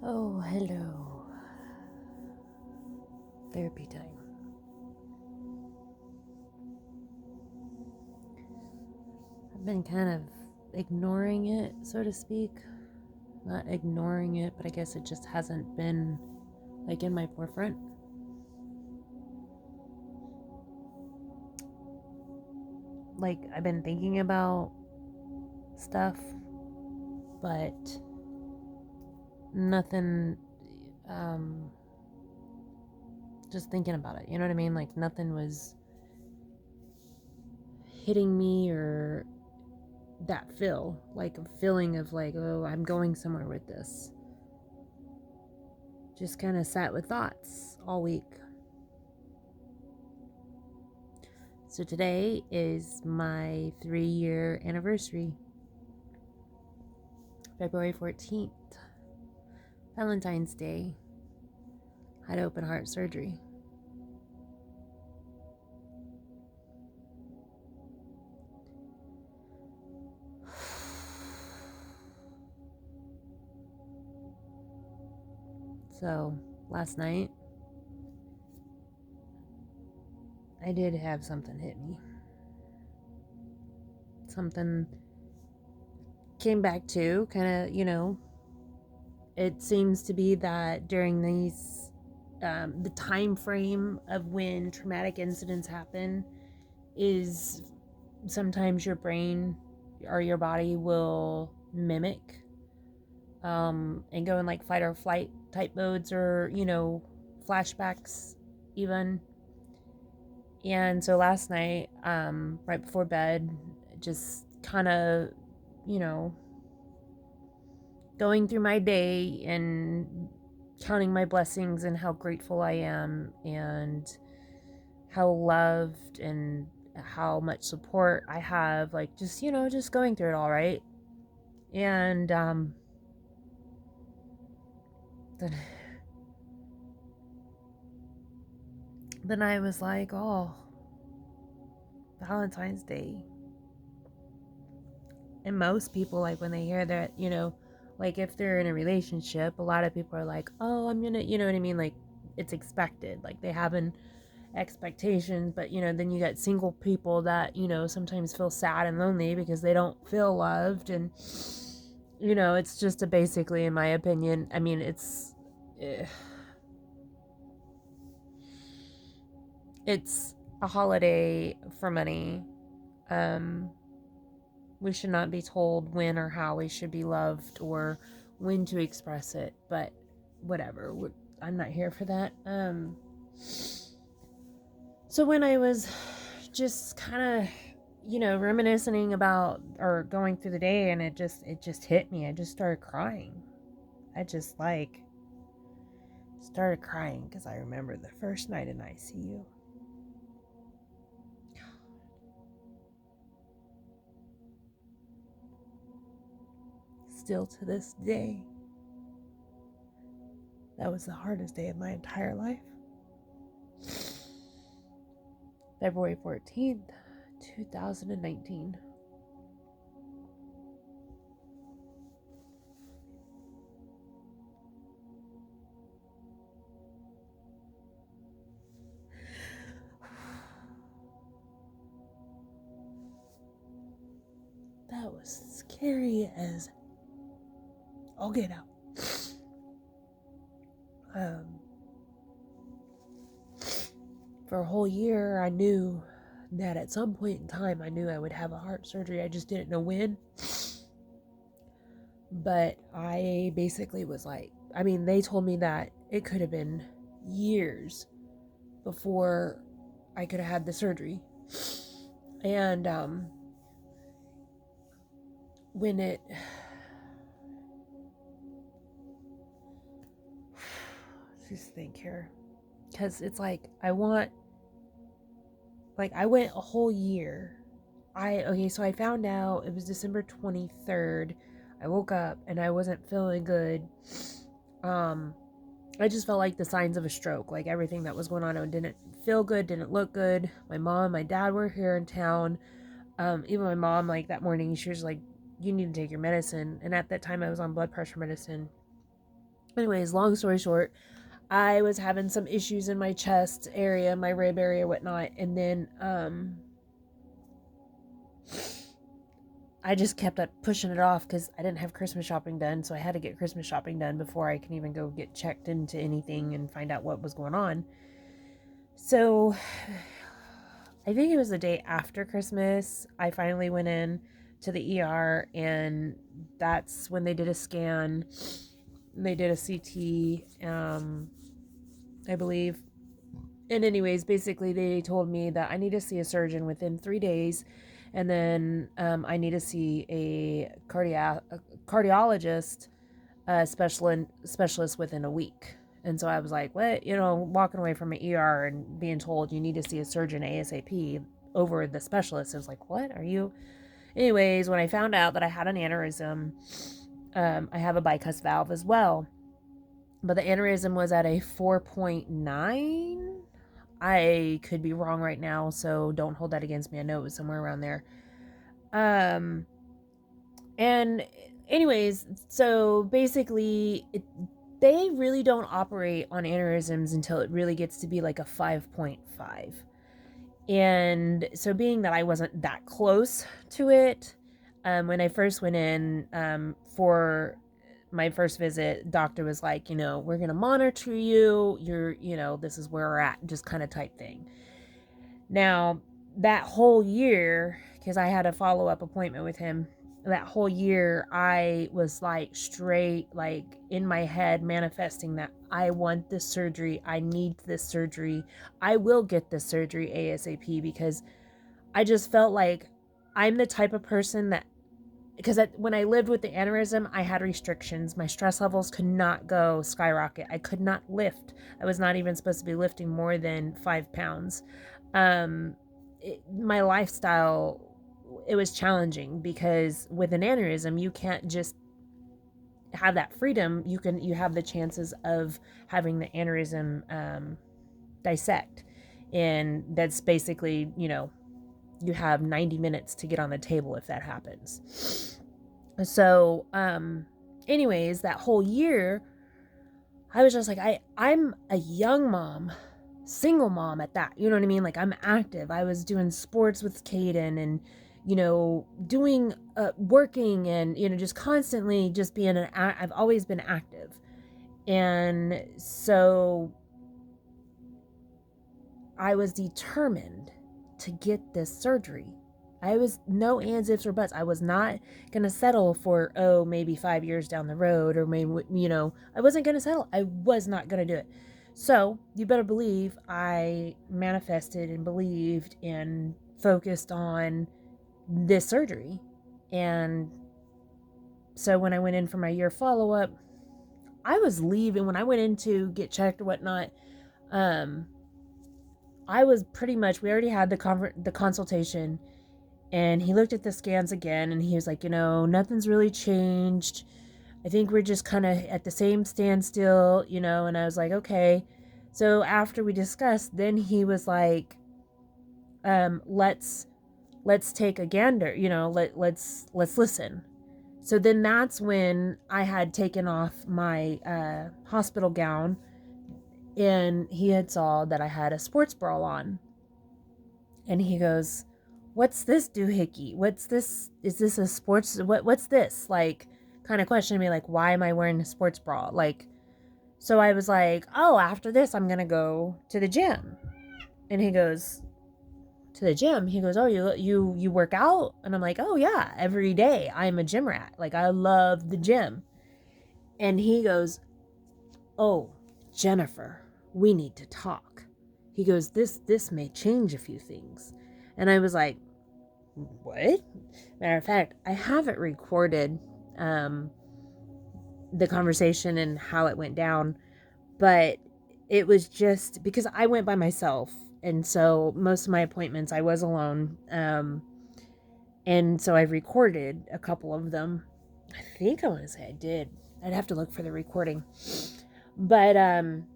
Oh, hello. Therapy time. I've been kind of ignoring it, so to speak. Not ignoring it, but I guess it just hasn't been like in my forefront. Like, I've been thinking about stuff, but nothing, um, just thinking about it. You know what I mean? Like, nothing was hitting me or that like a feeling of like, oh, I'm going somewhere with this. Just kind of sat with thoughts all week. So today is my 3-year anniversary, February 14th, Valentine's Day. Had open heart surgery. So last night, I did have something hit me. Something came back to kind of, it seems to be that during these, the time frame of when traumatic incidents happen is sometimes your brain or your body will mimic and go in like fight or flight type modes or, flashbacks even. And so last night, right before bed, just kind of, you know, going through my day and counting my blessings and how grateful I am and how loved and how much support I have, like just, just going through it all, right? And then then I was like, oh, Valentine's Day. And most people, like when they hear that, like if they're in a relationship, a lot of people are like, oh, I'm gonna, you know what I mean? Like it's expected. Like they have an expectation, but then you got single people that, sometimes feel sad and lonely because they don't feel loved. And, it's just basically, in my opinion, I mean, it's a holiday for money. Um, we should not be told when or how we should be loved or when to express it, but whatever. I'm not here for that. So when I was just kind of, reminiscing about or going through the day, and it just hit me. I just started crying. I just started crying because I remember the first night in ICU. Still to this day, that was the hardest day of my entire life. February 14th, 2019. That was scary as all get out. For a whole year, I knew that at some point in time, I knew I would have a heart surgery. I just didn't know when. But I basically was like, I mean, they told me that it could have been years before I could have had the surgery. And when it, just think here, because it's like I went a whole year. So I found out it was December 23rd. I woke up and I wasn't feeling good. I just felt like the signs of a stroke, like everything that was going on. I didn't feel good, didn't look good. My mom, my dad were here in town. Even my mom, like that morning, she was like, you need to take your medicine. And at that time I was on blood pressure medicine. Anyways, long story short, I was having some issues in my chest area, my rib area, whatnot, and then I just kept up pushing it off because I didn't have Christmas shopping done, so I had to get Christmas shopping done before I can even go get checked into anything and find out what was going on. So I think it was the day after Christmas, I finally went in to the ER, and that's when they did a scan. They did a CT, I believe. And anyways, basically they told me that I need to see a surgeon within 3 days, and then I need to see a cardiologist specialist within a week. And so I was like, what? Walking away from an ER and being told you need to see a surgeon ASAP over the specialist. I was like, what are you? Anyways, when I found out that I had an aneurysm, I have a bicuspid valve as well. But the aneurysm was at a 4.9. I could be wrong right now, so don't hold that against me. I know it was somewhere around there. And anyways, so basically, they really don't operate on aneurysms until it really gets to be like a 5.5. And so being that I wasn't that close to it, when I first went in for my first visit, doctor was like, we're going to monitor you. This is where we're at, just kind of type thing. Now, that whole year, because I had a follow-up appointment with him, that whole year, I was like straight, like in my head, manifesting that I want this surgery. I need this surgery. I will get this surgery ASAP, because I just felt like I'm the type of person that, because when I lived with the aneurysm, I had restrictions. My stress levels could not go skyrocket. I could not lift. I was not even supposed to be lifting more than 5 pounds. My lifestyle, it was challenging, because with an aneurysm, you can't just have that freedom. You have the chances of having the aneurysm dissect, and that's basically, you have 90 minutes to get on the table if that happens. So anyways, that whole year I was just like, I'm a young mom, single mom at that, you know what I mean? Like, I'm active. I was doing sports with Caden, and doing working, and just constantly just being I've always been active. And so I was determined to get this surgery. I was no ands, ifs, or buts. I was not going to settle for, maybe 5 years down the road, or maybe, I wasn't going to settle. I was not going to do it. So you better believe I manifested and believed and focused on this surgery. And so when I went in for my year follow-up, I was leaving. When I went in to get checked or whatnot, I was pretty much, we already had the consultation, and he looked at the scans again, and he was like, nothing's really changed. I think we're just kind of at the same standstill, and I was like, okay. So after we discussed, then he was like, let's take a gander, let's listen. So then that's when I had taken off my hospital gown, and he had saw that I had a sports bra on. And he goes, what's this doohickey? What's this? Is this a sports? What's this? Like, kind of questioning me, like, why am I wearing a sports bra? Like, so I was like, oh, after this, I'm going to go to the gym. And he goes, to the gym? He goes, oh, you work out? And I'm like, oh yeah, every day. I'm a gym rat. Like, I love the gym. And he goes, oh, Jennifer, we need to talk. He goes, this may change a few things. And I was like, what? Matter of fact, I have it recorded, the conversation and how it went down, but it was just because I went by myself, and so most of my appointments I was alone, and so I recorded a couple of them. I think I want to say I did. I'd have to look for the recording. But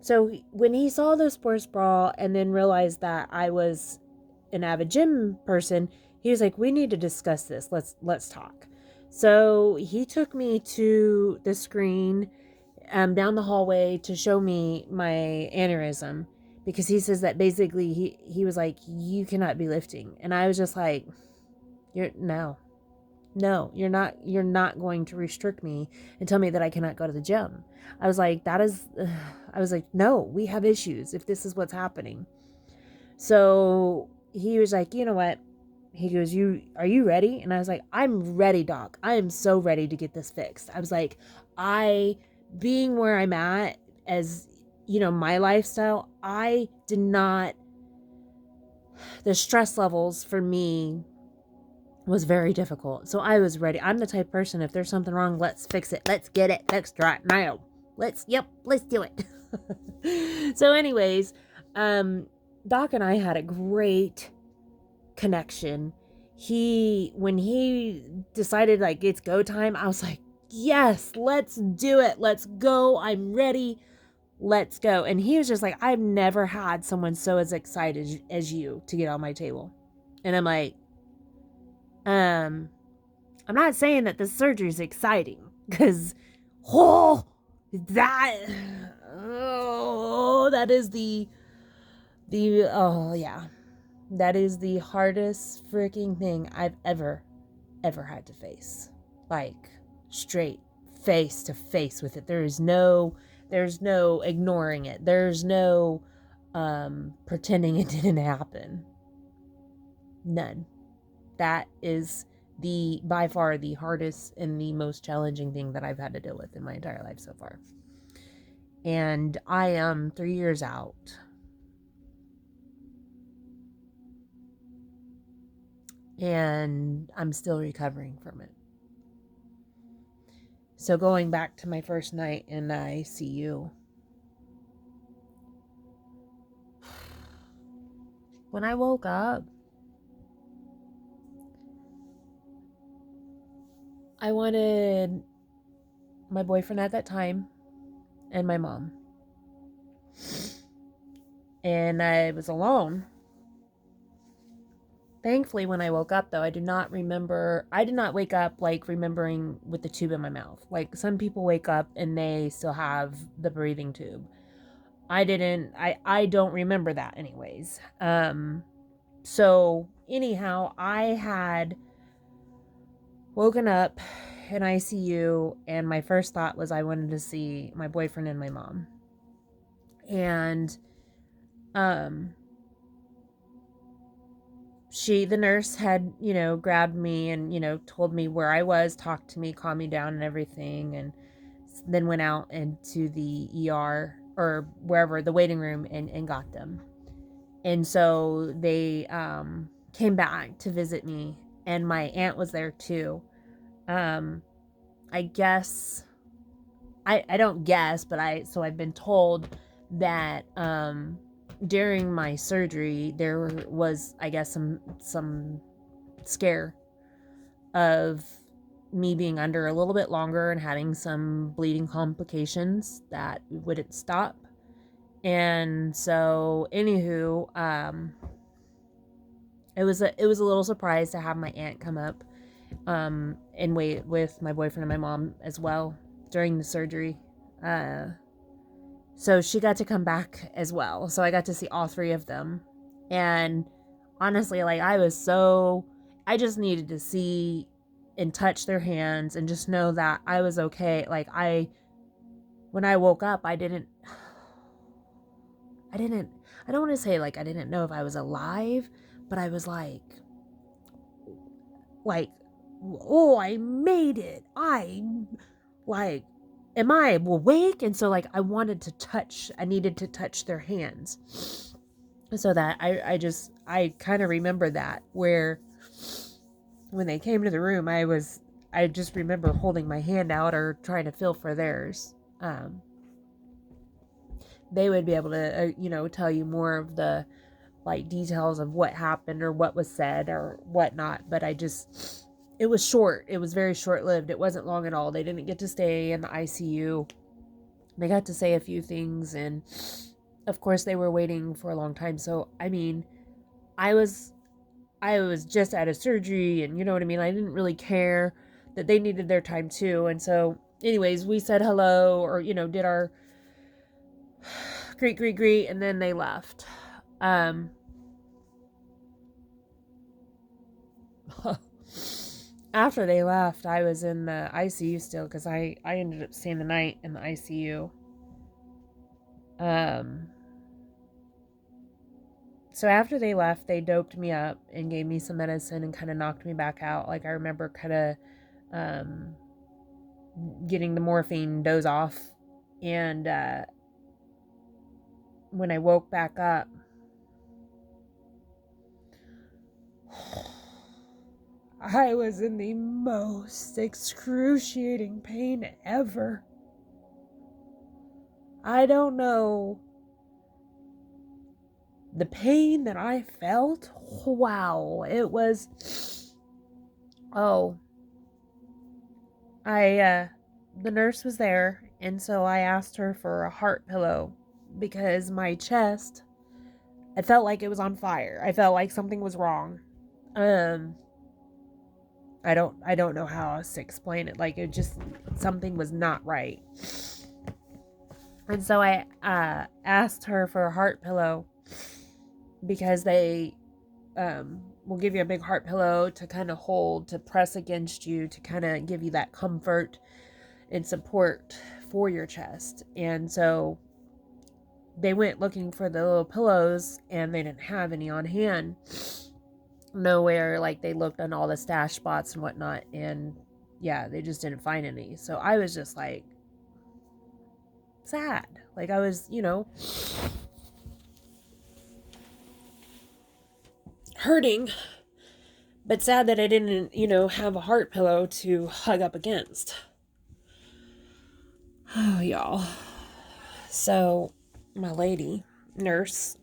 so when he saw the sports bra and then realized that I was an avid gym person, he was like, we need to discuss this. Let's talk. So he took me to the screen, down the hallway to show me my aneurysm, because he says that basically he was like, you cannot be lifting. And I was just like, you're not going to restrict me and tell me that I cannot go to the gym. I was like, I was like, no, we have issues if this is what's happening. So he was like, you know what? He goes, are you ready? And I was like, I'm ready, doc. I am so ready to get this fixed. I was like, being where I'm at, as my lifestyle, the stress levels for me was very difficult. So I was ready. I'm the type of person, if there's something wrong, let's fix it. Let's get it fixed right now. Let's do it. So anyways, Doc and I had a great connection. When he decided like it's go time, I was like, yes, let's do it. Let's go. I'm ready. Let's go. And he was just like, I've never had someone so as excited as you to get on my table. And I'm like, I'm not saying that the surgery is exciting, because that is that is the hardest freaking thing I've ever had to face. Like, straight face to face with it. There's no ignoring it. There's no pretending it didn't happen. None. That is by far the hardest and the most challenging thing that I've had to deal with in my entire life so far. And I am 3 years out. And I'm still recovering from it. So going back to my first night in the ICU, when I woke up, I wanted my boyfriend at that time and my mom. And I was alone. Thankfully, when I woke up, though, I did not wake up like remembering with the tube in my mouth. Like, some people wake up and they still have the breathing tube. I didn't. I don't remember that anyways. So anyhow, I had woken up in ICU, and my first thought was I wanted to see my boyfriend and my mom. And the nurse had, grabbed me and, told me where I was, talked to me, calmed me down and everything, and then went out into the ER or wherever, the waiting room, and got them. And so they came back to visit me, and my aunt was there too. I guess, I don't guess, but I've been told that during my surgery there was, I guess, some scare of me being under a little bit longer and having some bleeding complications that wouldn't stop. And so anywho, it was a little surprise to have my aunt come up and wait with my boyfriend and my mom as well during the surgery. So she got to come back as well. So I got to see all three of them. And honestly, like, I just needed to see and touch their hands and just know that I was okay. Like, when I woke up, I don't want to say like I didn't know if I was alive, but I was like, oh, I made it. Am I awake? And so, like, I needed to touch their hands. So that I kind of remember that, where when they came to the room, I just remember holding my hand out or trying to feel for theirs. They would be able to, tell you more of the, like, details of what happened or what was said or whatnot. But it was short. It was very short-lived. It wasn't long at all. They didn't get to stay in the ICU. They got to say a few things, and of course they were waiting for a long time. So, I mean, I was just out of surgery, and you know what I mean? I didn't really care that they needed their time too. And so anyways, we said hello, or, did our greet, and then they left. After they left, I was in the ICU still, because I ended up staying the night in the ICU. So after they left, they doped me up and gave me some medicine and kind of knocked me back out. Like, I remember kind of getting the morphine dose off. And when I woke back up, I was in the most excruciating pain ever. I don't know. The pain that I felt, wow, it was, the nurse was there, and so I asked her for a heart pillow, because my chest, I felt like it was on fire. I felt like something was wrong. I don't know how else to explain it. Like, it just, something was not right. And so I asked her for a heart pillow, because they will give you a big heart pillow to kind of hold, to press against you, to kind of give you that comfort and support for your chest. And so they went looking for the little pillows, and they didn't have any on hand. Nowhere. Like, they looked on all the stash spots and whatnot, and yeah, they just didn't find any. So I was just like sad. Like, I was, hurting, but sad that I didn't, have a heart pillow to hug up against. Oh, y'all. So my lady nurse,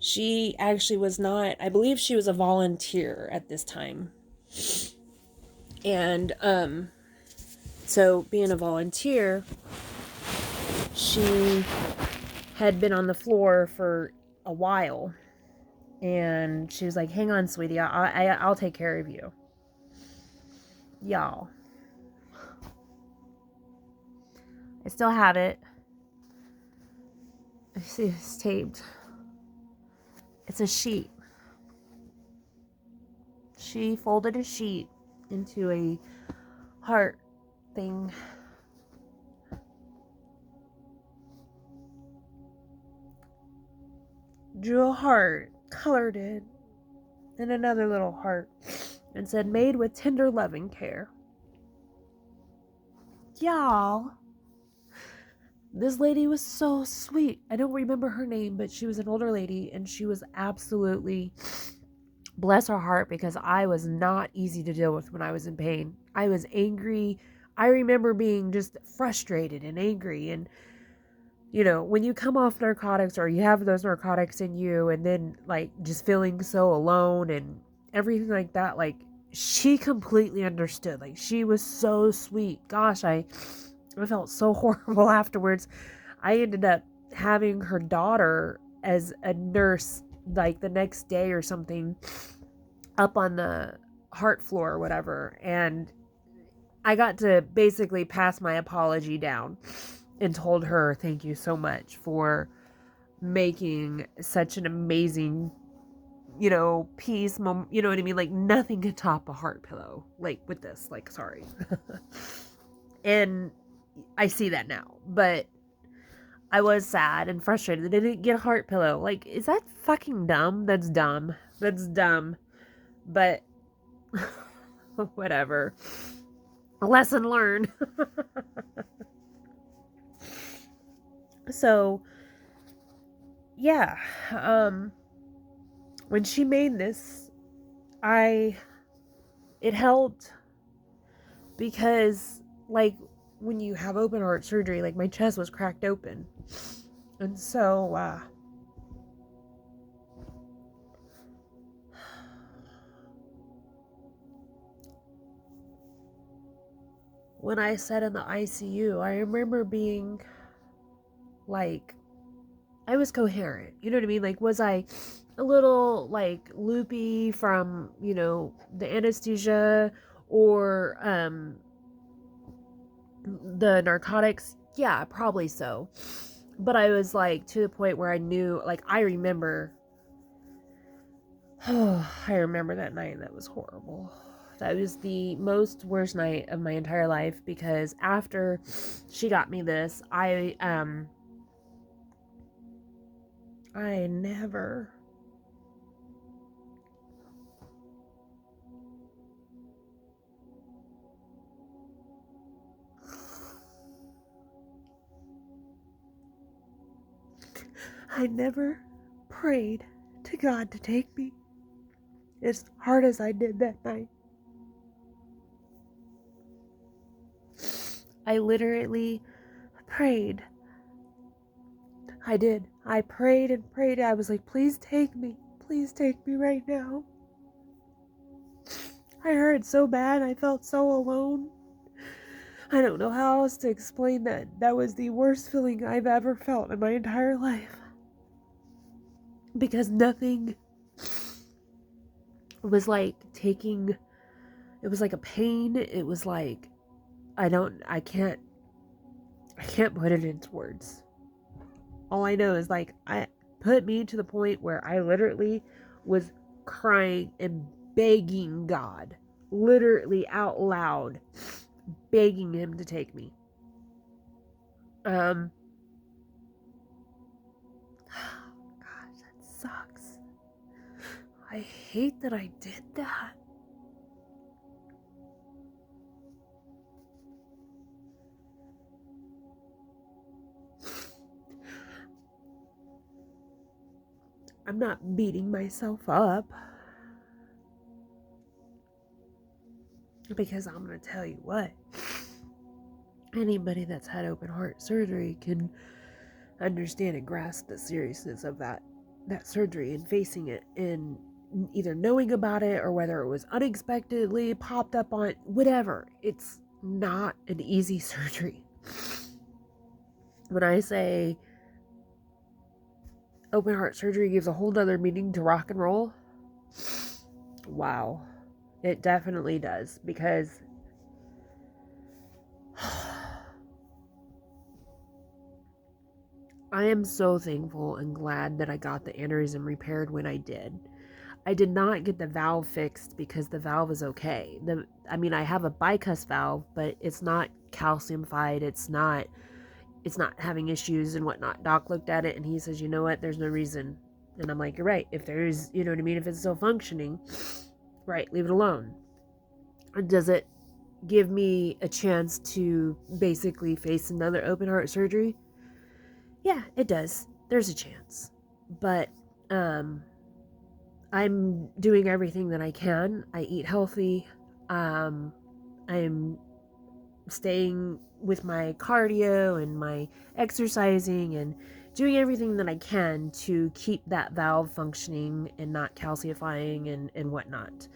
she actually was not, I believe she was a volunteer at this time. And so being a volunteer, she had been on the floor for a while. And she was like, hang on, sweetie, I'll take care of you. Y'all, I still have it. I see it's taped. It's a sheet. She folded a sheet into a heart thing. Drew a heart, colored it, and another little heart, and said, made with tender loving care. Y'all, this lady was so sweet. I don't remember her name, but she was an older lady, and she was absolutely, bless her heart, because I was not easy to deal with when I was in pain. I was angry. I remember being just frustrated and angry, and when you come off narcotics, or you have those narcotics in you, and then like just feeling so alone and everything like that, like, she completely understood. Like, she was so sweet. Gosh, I felt so horrible afterwards. I ended up having her daughter as a nurse, like the next day or something, up on the heart floor or whatever, and I got to basically pass my apology down and told her, thank you so much for making such an amazing, piece, you know what I mean? Like, nothing could top a heart pillow, like, with this, like, sorry. And I see that now, but I was sad and frustrated that I didn't get a heart pillow. Like, is that fucking dumb? That's dumb. That's dumb. But whatever. Lesson learned. So, yeah, when she made this, it helped, because, like, when you have open heart surgery, like, my chest was cracked open, and so, when I sat in the ICU, I remember being, like, I was coherent, you know what I mean? Like, was I a little, like, loopy from, the anesthesia, or, The narcotics, yeah, probably so. But I was like to the point where I knew, like, I remember, I remember that night. That was horrible. That was the most worst night of my entire life, because after she got me this, I never, I never prayed to God to take me as hard as I did that night. I literally prayed. I did. I prayed and prayed. I was like, please take me. Please take me right now. I hurt so bad. I felt so alone. I don't know how else to explain that. That was the worst feeling I've ever felt in my entire life. Because nothing was like taking, it was like a pain. It was like, I can't put it into words. All I know is, like, I put me to the point where I literally was crying and begging God, literally out loud, begging him to take me. Gosh, that sucks. I hate that I did that. I'm not beating myself up, because I'm going to tell you what, anybody that's had open heart surgery can understand and grasp the seriousness of that surgery and facing it, and either knowing about it or whether it was unexpectedly popped up on whatever. It's not an easy surgery. When I say open heart surgery gives a whole nother meaning to rock and roll, wow, it definitely does. Because I am so thankful and glad that I got the aneurysm repaired when I did. I did not get the valve fixed because the valve is okay. I have a bicuspid valve, but it's not calciumified. It's not having issues and whatnot. Doc looked at it and he says, you know what, there's no reason. And I'm like, you're right. If there's, you know what I mean? If it's still functioning, right, leave it alone. Does it give me a chance to basically face another open heart surgery? Yeah, it does. There's a chance. But, I'm doing everything that I can. I eat healthy. I'm staying with my cardio and my exercising and doing everything that I can to keep that valve functioning and not calcifying and whatnot.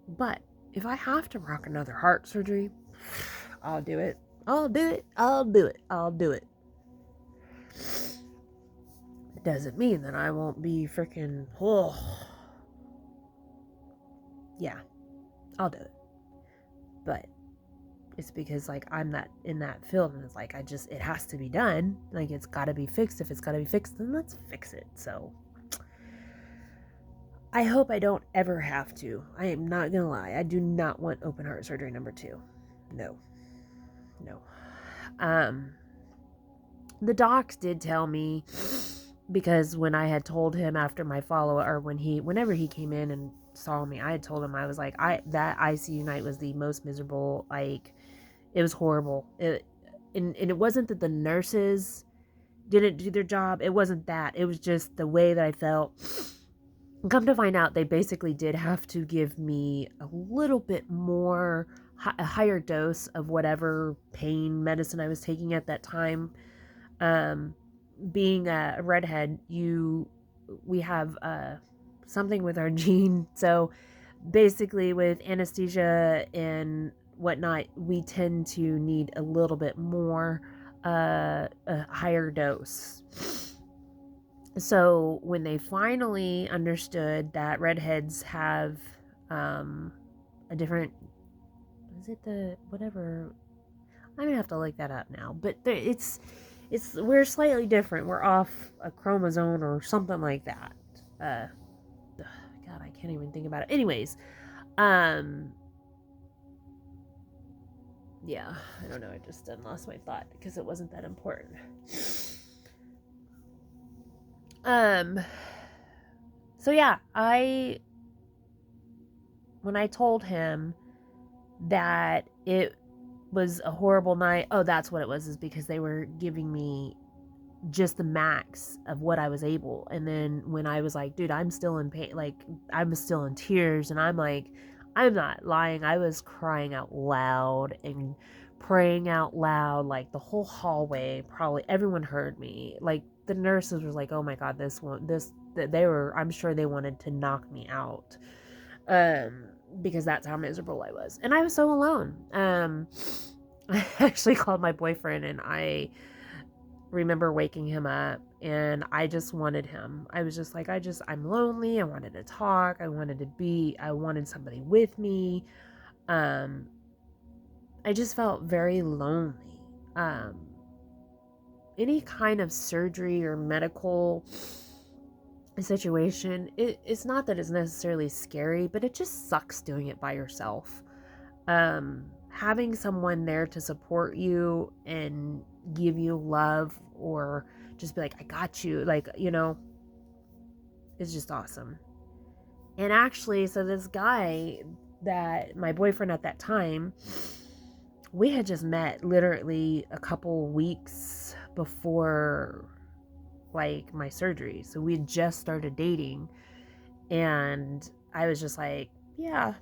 But if I have to rock another heart surgery, I'll do it. I'll do it. I'll do it. I'll do it. It doesn't mean that I won't be freaking, yeah, I'll do it. But it's because, like, I'm not in that field, and it's like, it has to be done. Like, it's got to be fixed. If it's got to be fixed, then let's fix it. So I hope I don't ever have to. I am not gonna lie, I do not want open heart surgery number 2. No. The docs did tell me, because when I had told him after my follow-up, or whenever he came in and saw me, I had told him, I was like, that ICU night was the most miserable. Like, it was horrible. And it wasn't that the nurses didn't do their job. It wasn't that. It was just the way that I felt. Come to find out, they basically did have to give me a little bit more, a higher dose of whatever pain medicine I was taking at that time. Being a redhead, we have something with our gene. So basically, with anesthesia and whatnot, we tend to need a little bit more, a higher dose. So when they finally understood that redheads have a different is it the whatever? I'm gonna have to look that up now. But we're slightly different. We're off a chromosome or something like that. Uh, God, I can't even think about it. Anyways, um, yeah, I don't know. I just lost my thought because it wasn't that important. Um, so yeah, when I told him that it was a horrible night, oh, that's what it was, is because they were giving me just the max of what I was able. And then when I was like, dude, I'm still in pain, like I'm still in tears, and I'm like, I'm not lying, I was crying out loud and praying out loud, like the whole hallway, probably everyone heard me. Like the nurses were like, oh my god, they were, I'm sure they wanted to knock me out, because that's how miserable I was, and I was so alone. I actually called my boyfriend, and I remember waking him up, and I just wanted him. I was just like, I'm lonely. I wanted to talk. I wanted somebody with me. Um, I just felt very lonely. Um, any kind of surgery or medical situation, it's not that it's necessarily scary, but it just sucks doing it by yourself. Having someone there to support you and give you love, or just be like, I got you, like, is just awesome. And actually, so this guy, that my boyfriend at that time, we had just met literally a couple weeks before, like, my surgery. So we had just started dating, and I was just like, yeah,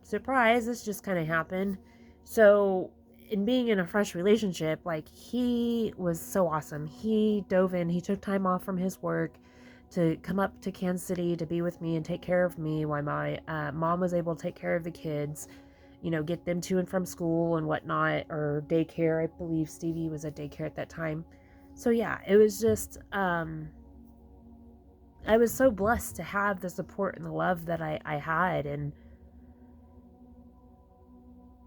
surprise, this just kind of happened. So in being in a fresh relationship, like, he was so awesome. He dove in, he took time off from his work to come up to Kansas City to be with me and take care of me while my mom was able to take care of the kids, get them to and from school and whatnot, or daycare. I believe Stevie was at daycare at that time. So yeah, it was just, I was so blessed to have the support and the love that I had. And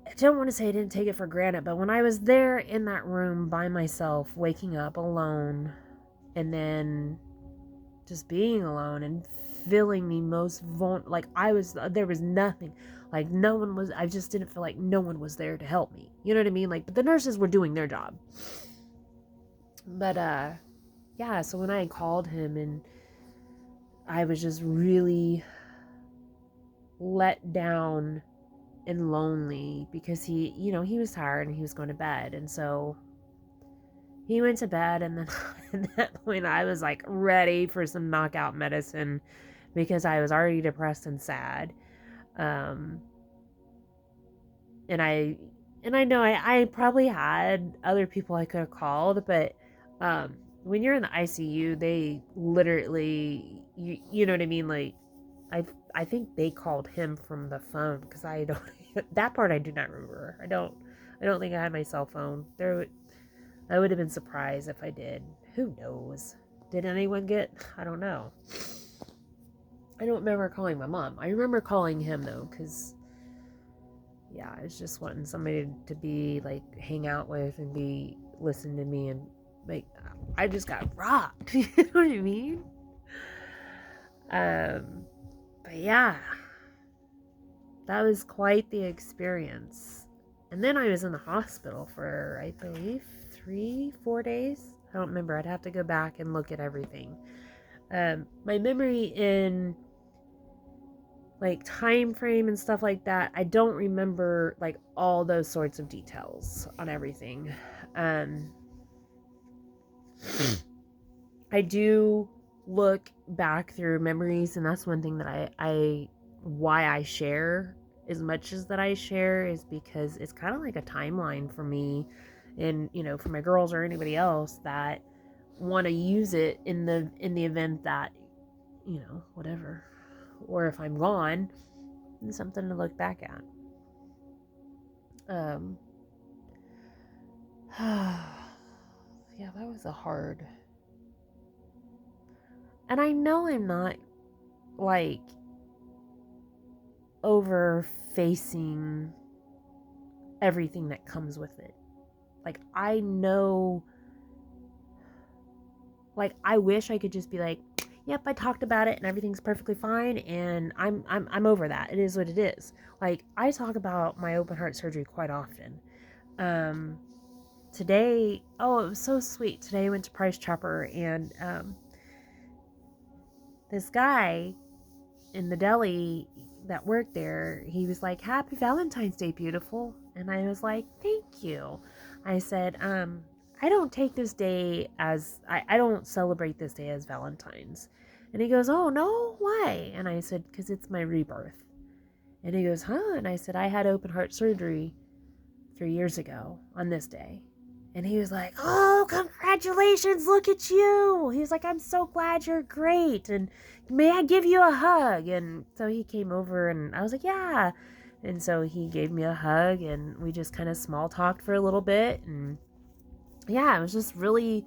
I don't want to say I didn't take it for granted, but when I was there in that room by myself, waking up alone, and then just being alone and feeling the most like there was nothing, like no one was, I just didn't feel like no one was there to help me. You know what I mean? Like, but the nurses were doing their job. But, yeah, so when I called him, and I was just really let down and lonely because he was tired and he was going to bed. And so he went to bed, and then at that point I was like ready for some knockout medicine because I was already depressed and sad. Um, and I know I probably had other people I could have called, but when you're in the ICU, they literally, you know what I mean? Like, I think they called him from the phone, because I don't that part I do not remember. I don't think I had my cell phone. I would have been surprised if I did. Who knows? Did anyone get? I don't know. I don't remember calling my mom. I remember calling him though, because yeah, I was just wanting somebody to be like, hang out with and be listen to me, and like, I just got rocked. You know what I mean? But yeah, that was quite the experience. And then I was in the hospital for, I believe, 3-4 days. I don't remember. I'd have to go back and look at everything. My memory in like time frame and stuff like that, I don't remember like all those sorts of details on everything. I do look back through memories, and that's one thing that why I share as much as that I share, is because it's kind of like a timeline for me, and for my girls or anybody else that want to use it in the event that, whatever, or if I'm gone, it's something to look back at. Yeah, that was a hard, and I know I'm not like over facing everything that comes with it. Like, I know, like, I wish I could just be like, yep, I talked about it and everything's perfectly fine and I'm over that. It is what it is. Like, I talk about my open heart surgery quite often. Today, oh, it was so sweet. Today I went to Price Chopper and this guy in the deli that worked there, he was like, "Happy Valentine's Day, beautiful." And I was like, "Thank you." I said, I don't take this day as, I don't celebrate this day as Valentine's. And he goes, "Oh, no? Why?" And I said, "Because it's my rebirth." And he goes, "Huh?" And I said, "I had open heart surgery 3 years ago on this day." And he was like, "Oh, congratulations, look at you." He was like, "I'm so glad you're great. And may I give you a hug?" And so he came over and I was like, "Yeah." And so he gave me a hug and we just kind of small talked for a little bit. And yeah, it was just really,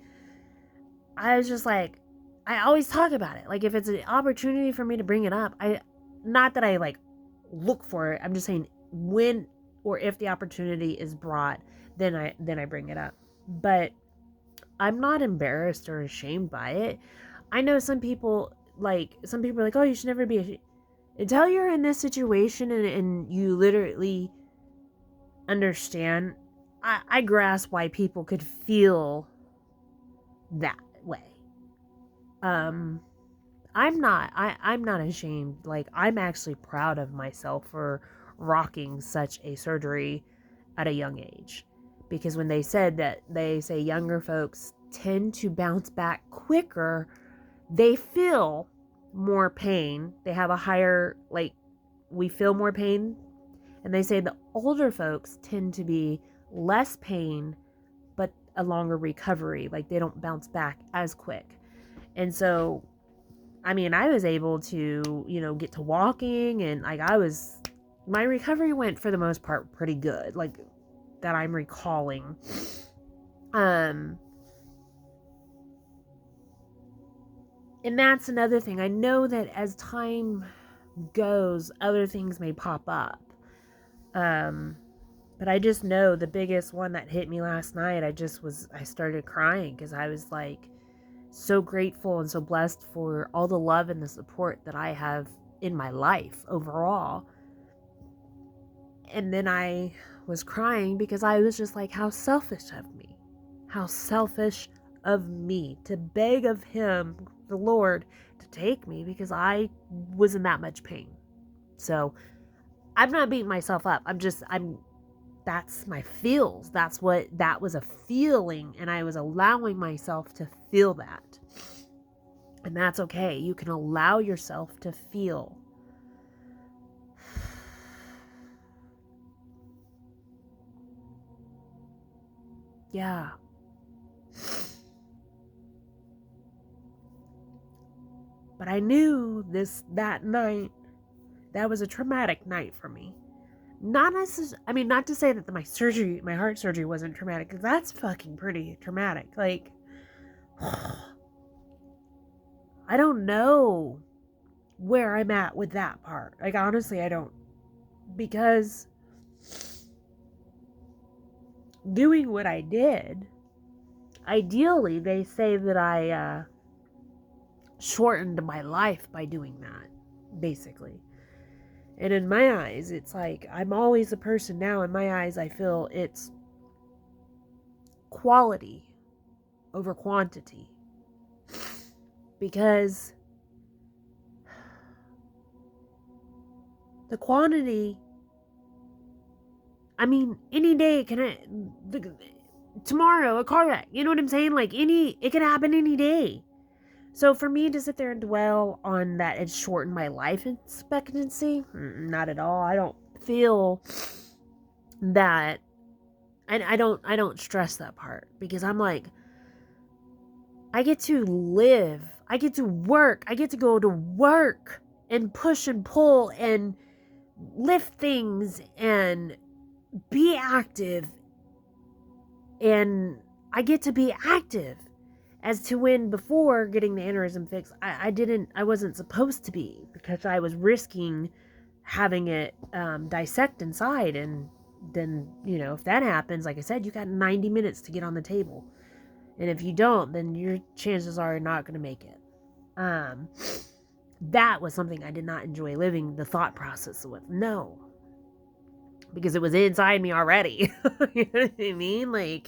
I was just like, I always talk about it. Like, if it's an opportunity for me to bring it up, not that I like look for it. I'm just saying when or if the opportunity is brought, then I bring it up. But I'm not embarrassed or ashamed by it. I know some people are like, "Oh, you should never be ashamed." Until you're in this situation and you literally understand, I grasp why people could feel that way. I'm not ashamed. Like, I'm actually proud of myself for rocking such a surgery at a young age. Because when they said that, they say younger folks tend to bounce back quicker, they feel more pain. They have a higher, like, we feel more pain. And they say the older folks tend to be less pain, but a longer recovery. Like, they don't bounce back as quick. And so, I mean, I was able to, get to walking and like my recovery went for the most part pretty good, like that I'm recalling. And that's another thing. I know that as time goes, other things may pop up. But I just know the biggest one that hit me last night, I started crying because I was like, so grateful and so blessed for all the love and the support that I have in my life overall. And then I was crying because I was just like, how selfish of me. How selfish of me to beg of him, the Lord, to take me because I was in that much pain. So I'm not beating myself up. That's my feels. That was a feeling, and I was allowing myself to feel that. And that's okay. You can allow yourself to feel. Yeah. But I knew that night, that was a traumatic night for me. Not to say that my heart surgery wasn't traumatic, because that's fucking pretty traumatic. Like, I don't know where I'm at with that part. Like, honestly, I don't. Because doing what I did, ideally, they say that I shortened my life by doing that, basically. And in my eyes, it's like, I'm always a person now. In my eyes, I feel it's quality over quantity. Because the quantity, I mean, any day tomorrow, a car wreck, you know what I'm saying? Like, it can happen any day. So for me to sit there and dwell on that it shortened my life expectancy, not at all. I don't feel that, and I don't stress that part, because I'm like, I get to live, I get to work, I get to go to work and push and pull and lift things and be active, and I get to be active. As to when before getting the aneurysm fixed, I wasn't supposed to be, because I was risking having it dissect inside and then, if that happens, like I said, you got 90 minutes to get on the table. And if you don't, then your chances are you're not going to make it. That was something I did not enjoy living the thought process with. No. Because it was inside me already. You know what I mean?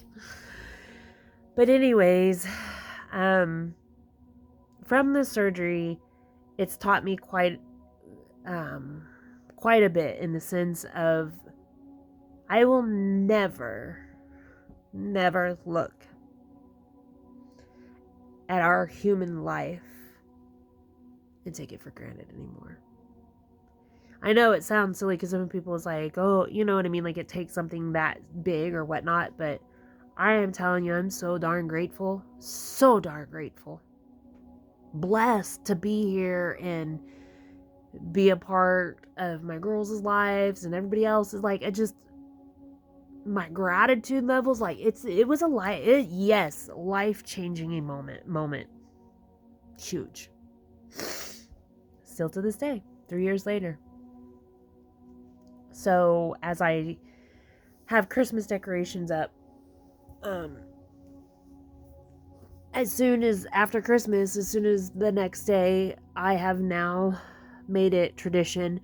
But anyways, from the surgery, it's taught me quite a bit, in the sense of I will never look at our human life and take it for granted anymore. I know it sounds silly because some people is like, oh, you know what I mean? Like it takes something that big or whatnot, but I am telling you, I'm so darn grateful. So darn grateful. Blessed to be here and be a part of my girls' lives and everybody else's. Like, my gratitude levels, like it was a life-changing moment. Huge. Still to this day, 3 years later. So as I have Christmas decorations up, as soon as the next day, I have now made it tradition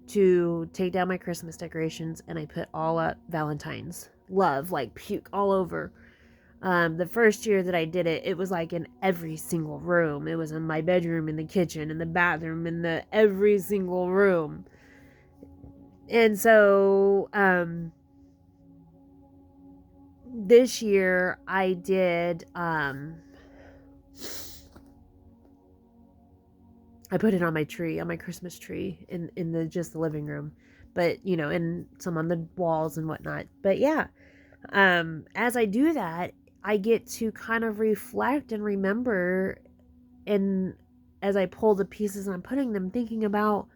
to take down my Christmas decorations, and I put all up Valentine's love, like puke all over. The first year that I did it, it was like in every single room. It was in my bedroom, in the kitchen, in the bathroom, in every single room. And so, this year I did, I put it on my tree, on my Christmas tree in the living room, but and some on the walls and whatnot. But yeah, as I do that, I get to kind of reflect and remember, and as I pull the pieces and I'm putting them, thinking about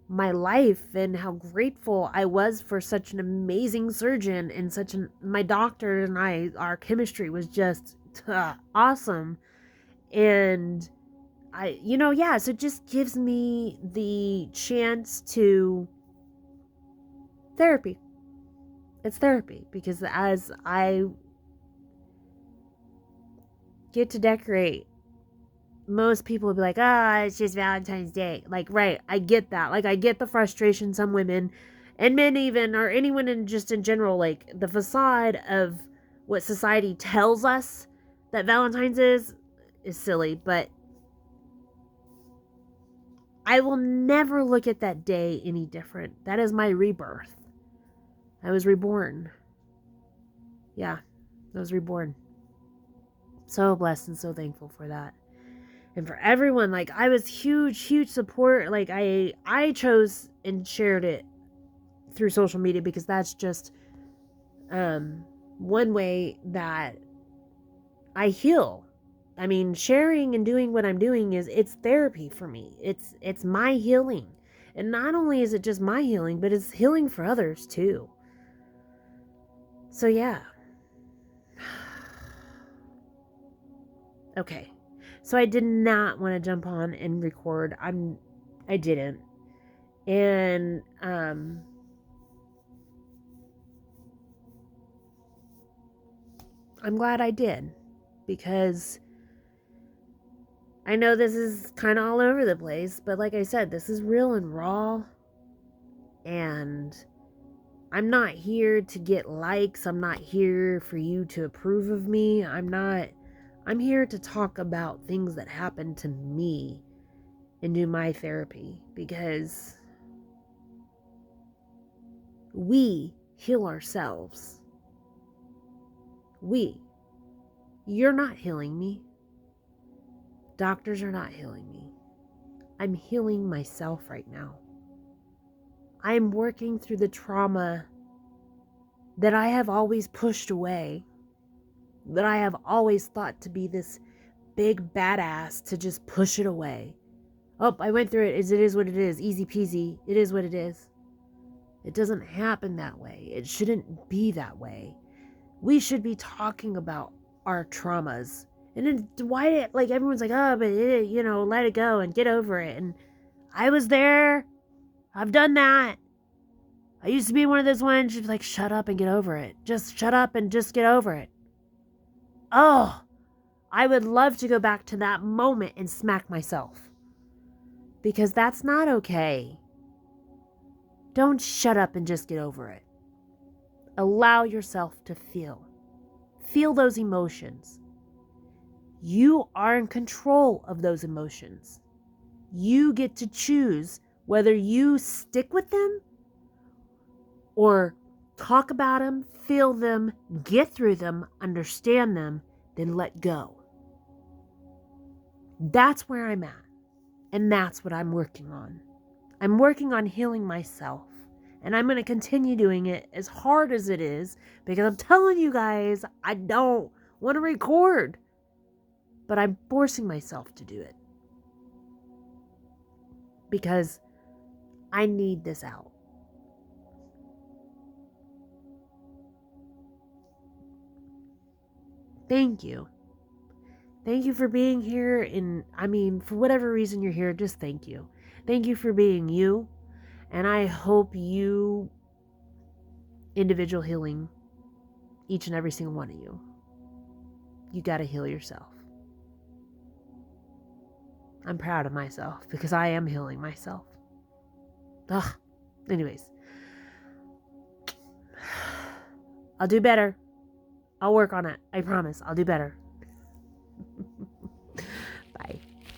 my life and how grateful I was for such an amazing surgeon and my doctor and our chemistry was just awesome. And so it just gives me the chance to therapy. It's therapy, because as I get to decorate, most people would be like, it's just Valentine's Day. Like, right, I get that. Like, I get the frustration some women and men even, or anyone in general, like the facade of what society tells us that Valentine's is silly, but I will never look at that day any different. That is my rebirth. I was reborn. Yeah, I was reborn. So blessed and so thankful for that. And for everyone, like, I was huge support. Like, I chose and shared it through social media, because that's just one way that I heal. I mean, sharing and doing what I'm doing it's therapy for me. It's my healing. And not only is it just my healing, but it's healing for others too. So yeah. Okay. So I did not want to jump on and record. I didn't. And I'm glad I did, because I know this is kind of all over the place, but like I said, this is real and raw, and I'm not here to get likes. I'm not here for you to approve of me. I'm here to talk about things that happened to me and do my therapy, because we heal ourselves. You're not healing me. Doctors are not healing me. I'm healing myself right now. I'm working through the trauma that I have always pushed away, that I have always thought to be this big badass to just push it away. Oh, I went through it. It is what it is. Easy peasy. It is what it is. It doesn't happen that way. It shouldn't be that way. We should be talking about our traumas. And then why, like, everyone's like, oh, but let it go and get over it. And I was there. I've done that. I used to be one of those ones who's like, shut up and get over it. Just shut up and just get over it. Oh, I would love to go back to that moment and smack myself. Because that's not okay. Don't shut up and just get over it. Allow yourself to feel. Feel those emotions. You are in control of those emotions. You get to choose whether you stick with them or talk about them, feel them, get through them, understand them, then let go. That's where I'm at. And that's what I'm working on. I'm working on healing myself. And I'm going to continue doing it as hard as it is because I'm telling you guys, I don't want to record. But I'm forcing myself to do it. Because I need this out. Thank you. Thank you for being here. And I mean, for whatever reason you're here, just thank you. Thank you for being you. And I hope you individual healing each and every single one of you. You got to heal yourself. I'm proud of myself because I am healing myself. Ugh. Anyways. I'll do better. I'll work on it. I promise. I'll do better.